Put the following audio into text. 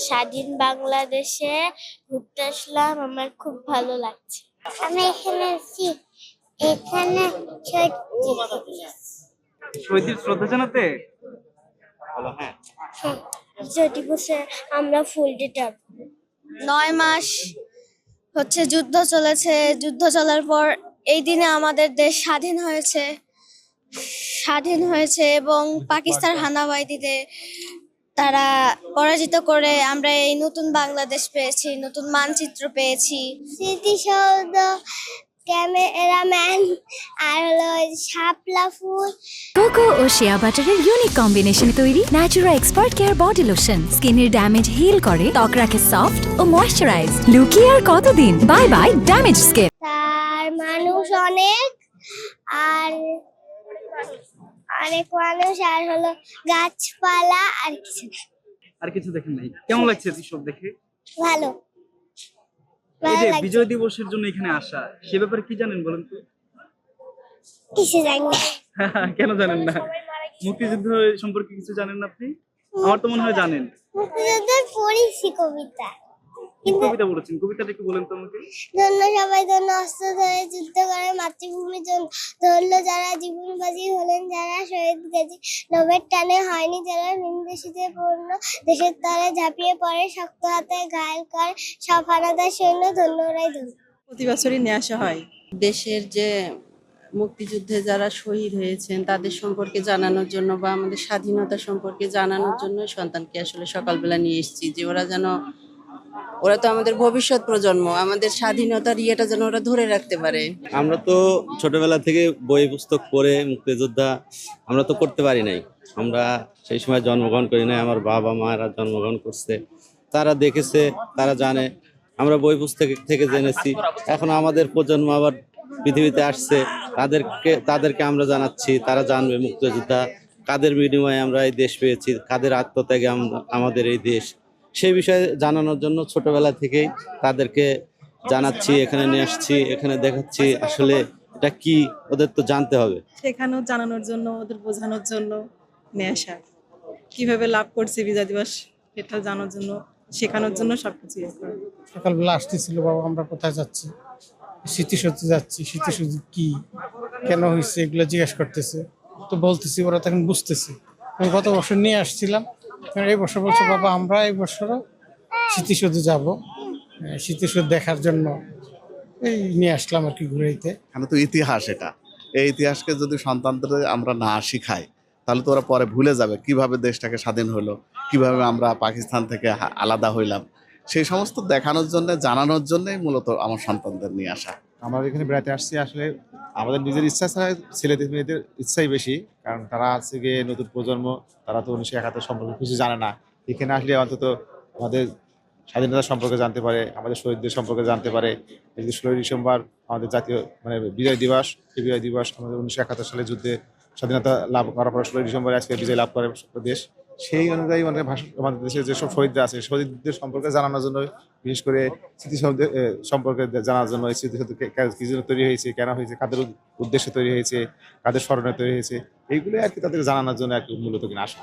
স্বাধীন বাংলাদেশে ঘুরতে আসলাম, আমার খুব ভালো লাগছে। আমি এখানে আছি, এখানে শহীদের শ্রদ্ধা জানাতে। ভালো, হ্যাঁ। যদি বসে আমরা ফুল দিতাম। 9 মাস হচ্ছে যুদ্ধ চলেছে, যুদ্ধ চলার পর এই দিনে আমাদের দেশ স্বাধীন হয়েছে এবং পাকিস্তান হানাবাহিনীতে তারা পরাজিত করে আমরা এই নতুন বাংলাদেশ পেয়েছি, নতুন মানচিত্র পেয়েছি। স্মৃতিসৌধ, ক্যামেরাম্যান, আর হলো শাপলা ফুল। কোকো ও শিয়া বাটারের ইউনিক কম্বিনেশনে তৈরি Natura expert care body lotion স্কিনের ড্যামেজ হিল করে, ত্বক রাখে সফট ও ময়শ্চারাইজ। লুকিয়ে আর কতদিন, বাই বাই ড্যামেজ স্কিন। তার মানুষ অনেক, আর অনেক মানুষ, আর হলো গাছপালা, আর কিছু না। আর কিছু দেখেন নাই? কেমন লাগছে এসব দেখে? ভালো এই যে লাগছে। বিজয় দিবসের জন্য এখানে আসা, সে ব্যাপারে কি জানেন বলেন তো? কিছু জানি না। কেন জানেন না? মুক্তিযুদ্ধ সম্পর্কে কিছু জানেন না আপনি? আমার তো মনে হয় জানেন। মুক্তিযুদ্ধের পড়েছি কবিতা। কি কবিতা বলেছেন? কবিতাটা একটু বলেন তো আমাকে। ধন্য সবাই, ধন্য অস্ত্র ধরে যুদ্ধ করে মাতৃভূমির জন্য, ধরল যারা জীবন বাজি, হলেন যারা শহীদ গাজী, নবের টানে হয়নি যারা ভিনদেশীতে পূর্ণ, দেশের তরে ঝাঁপিয়ে পড়ে শক্ত হাতে ঘায়েল করে সব হানাদার সৈন্য, ধন্য ওরাই ধন্য। প্রতি বছরই নিয়ে আসা হয়। দেশের যে মুক্তিযুদ্ধে যারা শহীদ হয়েছেন তাদের সম্পর্কে জানানোর জন্য বা আমাদের স্বাধীনতা সম্পর্কে জানানোর জন্য সন্তানকে আসলে সকালবেলা নিয়ে এসেছি, যে ওরা তো আমাদের ভবিষ্যৎ প্রজন্ম, আমাদের স্বাধীনতার ইয়েটা যেন ওরা ধরে রাখতে পারে। আমরা তো ছোটবেলা থেকে বই পুস্তক পড়ে মুক্তিযোদ্ধা আমরা তো করতে পারি নাই, আমরা সেই সময় জন্মগ্রহণ করি নাই, আমার বাবা মারা জন্মগ্রহণ করছে, তারা দেখেছে, তারা জানে, আমরা বই পুস্তক থেকে জেনেছি। এখন আমাদের প্রজন্ম আবার পৃথিবীতে আসছে, তাদেরকে আমরা জানাচ্ছি, তারা জানবে মুক্তিযোদ্ধা কাদের বিনিময়ে আমরা এই দেশ পেয়েছি, কাদের আত্মত্যাগে আমাদের এই দেশ, সেই বিষয়ে জানানোর জন্য ছোটবেলা থেকেই তাদেরকে জানাচ্ছি, এখানে নিয়ে আসছি, এখানে দেখাচ্ছি আসলে এটা কি, ওদের তো জানতে হবে। শেখানো, জানানোর জন্য, ওদের বোঝানোর জন্য নিয়ে আসা। কিভাবে লাভ করছে বিজয় দিবস এটা জানার জন্য, শেখানোর জন্য সবকিছু ইয়ে করা। সকালবেলা আসতেছিল, বাবা আমরা কোথায় যাচ্ছি, স্মৃতিসৌধে যাচ্ছি, স্মৃতিসৌধ কি, কেন হয়েছে, এগুলো জিজ্ঞেস করতেছে, তো বলতেছি, ওরা তখন বুঝতেছে। আমি গত বছর নিয়ে আসছিলাম, এই বছর বলছে বাবা আমরা এই বছরও স্মৃতিসৌধে যাব, স্মৃতিসৌধ দেখার জন্য এই নিয়ে আসলাম আর কি ঘুরাইতে। এখানে তো ইতিহাস, এই ইতিহাসকে যদি সন্তানদের আমরা না শিখাই তাহলে তো ওরা পরে ভুলে যাবে কিভাবে দেশটাকে স্বাধীন হলো, কিভাবে আমরা পাকিস্তান থেকে আলাদা হইলাম। সেই সমস্ত দেখানোর জন্য, জানানোর জন্যই মূলত আমার সন্তানদের নিয়ে আসা। আমরা এখানে বেড়াতে আসছি আসলে আমাদের নিজের ইচ্ছা ছাড়া ছেলেদের মেয়েদের ইচ্ছাই বেশি, কারণ তারা আছে গিয়ে নতুন প্রজন্ম, তারা তো 1971 সম্পর্কে কিছু জানে না। এখানে আসলে অন্তত আমাদের স্বাধীনতা সম্পর্কে জানতে পারে, আমাদের শহীদদের সম্পর্কে জানতে পারে। এই যে 16ই ডিসেম্বর আমাদের জাতীয় বিজয় দিবস, এই বিজয় দিবস আমাদের 1971 সালে যুদ্ধে স্বাধীনতা লাভ করার পর 16ই ডিসেম্বর আজকে বিজয় লাভ করে দেশ। সেই অনুযায়ী আমাদের দেশের যেসব শহীদরা আছে, শহীদদের সম্পর্কে জানানোর জন্য, বিশেষ করে স্মৃতিসৌধ সম্পর্কে জানার জন্য, এই স্মৃতিসৌধ কি জন্য তৈরি হয়েছে, কেন হয়েছে, কাদের উদ্দেশ্যে তৈরি হয়েছে, কাদের স্মরণে তৈরি হয়েছে, এইগুলো আর কি তাদের জানানোর জন্য আর কি মূলত কিনা আসা।